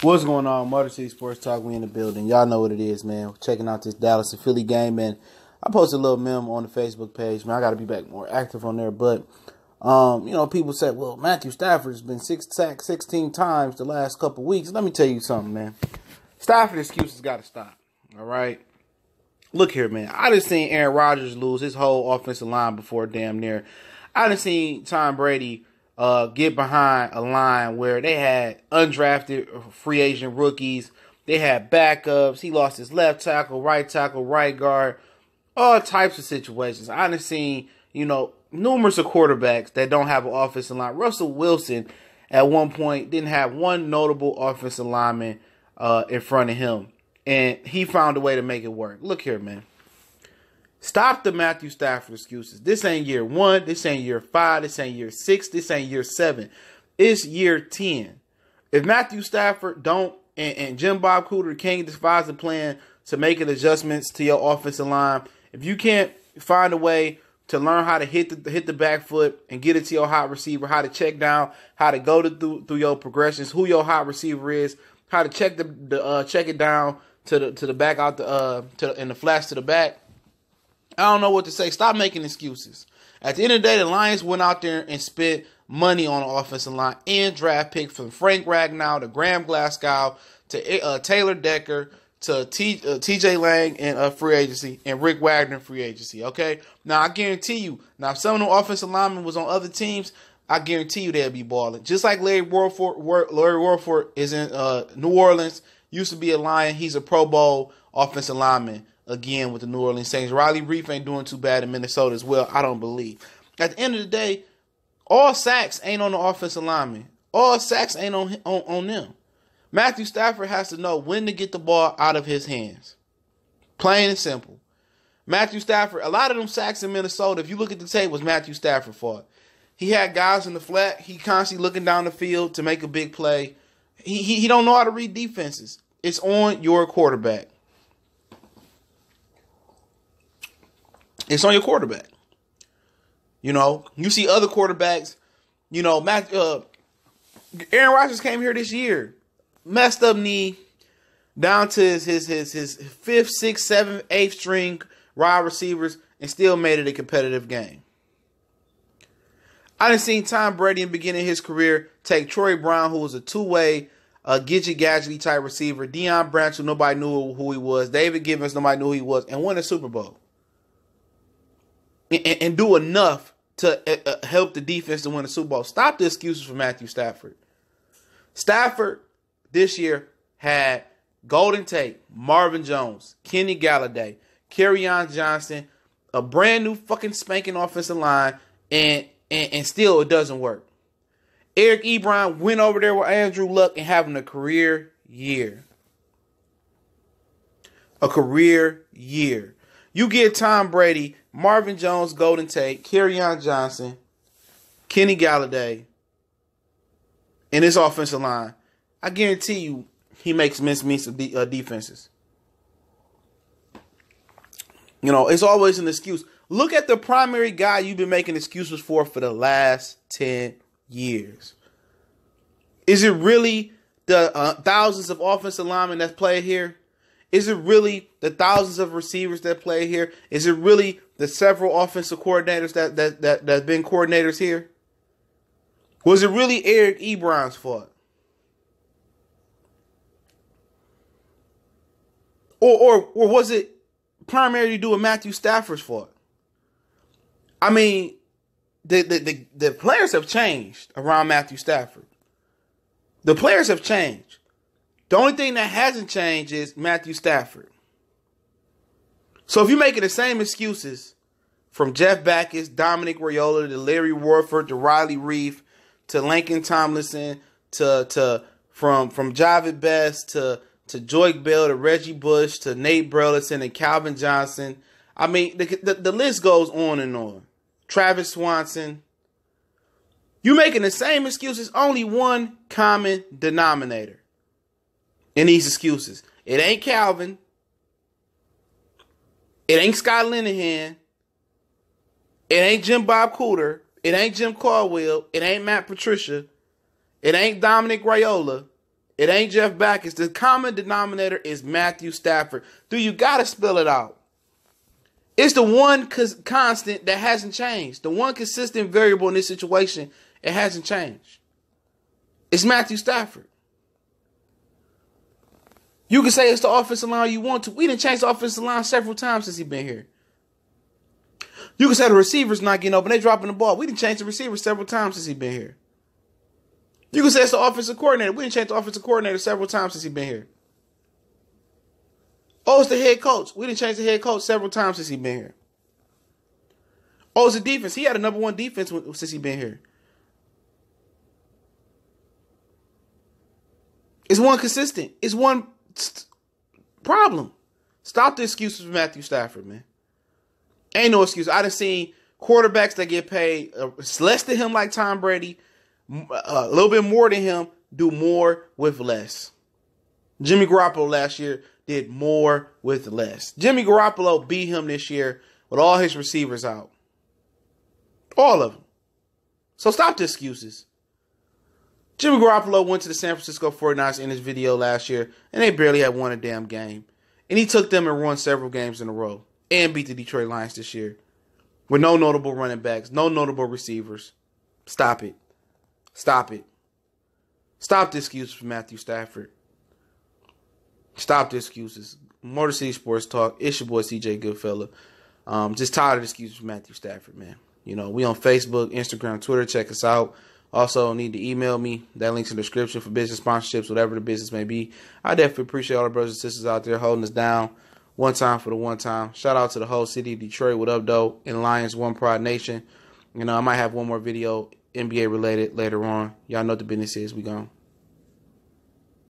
What's going on? Motor City Sports Talk. We in the building. Y'all know what it is, man. Checking out this Dallas and Philly game, man. I posted a little meme on the Facebook page, man. I got to be back more active on there. But, people said, well, Matthew Stafford's been sacked 16 times the last couple weeks. Let me tell you something, man. Stafford excuses got to stop, all right? Look here, man. I done seen Aaron Rodgers lose his whole offensive line before damn near. I done seen Tom Brady get behind a line where they had undrafted free agent rookies. They had backups. He lost his left tackle, right guard, all types of situations. I done seen, numerous of quarterbacks that don't have an offensive line. Russell Wilson, at one point, didn't have one notable offensive lineman in front of him. And he found a way to make it work. Look here, man. Stop the Matthew Stafford excuses. This ain't year 1. This ain't year 5. This ain't year 6. This ain't year 7. It's year 10. If Matthew Stafford and Jim Bob Cooter can't devise a plan to make adjustments to your offensive line, if you can't find a way to learn how to hit the back foot and get it to your hot receiver, how to check down, how to go through your progressions, who your hot receiver is, how to check check it down to the back out and the flats to the back. I don't know what to say. Stop making excuses. At the end of the day, the Lions went out there and spent money on the offensive line and draft picks from Frank Ragnow to Graham Glasgow to Taylor Decker to TJ Lang in free agency and Rick Wagner in free agency. Okay, now I guarantee you. Now if some of the offensive linemen was on other teams, I guarantee you they'll be balling. Just like Larry Warford is in New Orleans, used to be a Lion. He's a Pro Bowl offensive lineman. Again, with the New Orleans Saints. Riley Reef ain't doing too bad in Minnesota as well, I don't believe. At the end of the day, all sacks ain't on the offensive lineman. All sacks ain't on them. Matthew Stafford has to know when to get the ball out of his hands. Plain and simple. Matthew Stafford, a lot of them sacks in Minnesota, if you look at the tape, was Matthew Stafford fault. He had guys in the flat. He constantly looking down the field to make a big play. He don't know how to read defenses. It's on your quarterback. It's on your quarterback. You see other quarterbacks, Aaron Rodgers came here this year, messed up knee, down to his 5th, 6th, 7th, 8th string wide receivers, and still made it a competitive game. I done seen Tom Brady in the beginning of his career take Troy Brown, who was a two-way, gadgety type receiver, Deion Branch, who nobody knew who he was, David Givens, nobody knew who he was, and won a Super Bowl. And do enough to help the defense to win the Super Bowl. Stop the excuses for Matthew Stafford. Stafford this year had Golden Tate, Marvin Jones, Kenny Galladay, Kerryon Johnson, a brand new fucking spanking offensive line, and still it doesn't work. Eric Ebron went over there with Andrew Luck and having a career year. A career year. You get Tom Brady, Marvin Jones, Golden Tate, Kerryon Johnson, Kenny Galladay, in his offensive line. I guarantee you he makes mincemeats of defenses. It's always an excuse. Look at the primary guy you've been making excuses for the last 10 years. Is it really the thousands of offensive linemen that's played here? Is it really the thousands of receivers that play here? Is it really the several offensive coordinators that have been coordinators here? Was it really Eric Ebron's fault? Or was it primarily due to Matthew Stafford's fault? I mean, the players have changed around Matthew Stafford. The players have changed. The only thing that hasn't changed is Matthew Stafford. So if you're making the same excuses from Jeff Backus, Dominic Raiola, to Larry Warford, to Riley Reef, to Lincoln Tomlinson, from Javid Best, to Joique Bell, to Reggie Bush, to Nate Burleson, and Calvin Johnson. I mean, the list goes on and on. Travis Swanson. You're making the same excuses, only one common denominator in these excuses. It ain't Calvin. It ain't Scott Linehan. It ain't Jim Bob Cooter. It ain't Jim Caldwell. It ain't Matt Patricia. It ain't Dominic Raiola. It ain't Jeff Backus. The common denominator is Matthew Stafford. Dude, you got to spell it out. It's the one constant that hasn't changed. The one consistent variable in this situation, it hasn't changed. It's Matthew Stafford. You can say it's the offensive line you want to. We done changed the offensive line several times since he's been here. You can say the receivers not getting open. They dropping the ball. We done changed the receivers several times since he's been here. You can say it's the offensive coordinator. We done changed the offensive coordinator several times since he's been here. Oh, it's the head coach. We done changed the head coach several times since he's been here. Oh, it's the defense. He had a number one defense since he's been here. It's one consistent. It's one problem. Stop the excuses for Matthew Stafford, man. Ain't no excuse. I done seen quarterbacks that get paid less than him, like Tom Brady, a little bit more than him, do more with less. Jimmy Garoppolo last year did more with less. Jimmy Garoppolo beat him this year with all his receivers out. All of them. So stop the excuses. Jimmy Garoppolo went to the San Francisco 49ers in his video last year, and they barely had won a damn game. And he took them and won several games in a row. And beat the Detroit Lions this year. With no notable running backs, no notable receivers. Stop it. Stop it. Stop the excuses for Matthew Stafford. Stop the excuses. Motor City Sports Talk. It's your boy CJ Goodfella. Just tired of the excuses for Matthew Stafford, man. You know, we on Facebook, Instagram, Twitter. Check us out. Also, need to email me. That link's in the description for business sponsorships, whatever the business may be. I definitely appreciate all the brothers and sisters out there holding us down. One time for the one time. Shout out to the whole city of Detroit. What up, though? In Lions, One Pride Nation. You know, I might have one more video NBA related later on. Y'all know what the business is. We gone.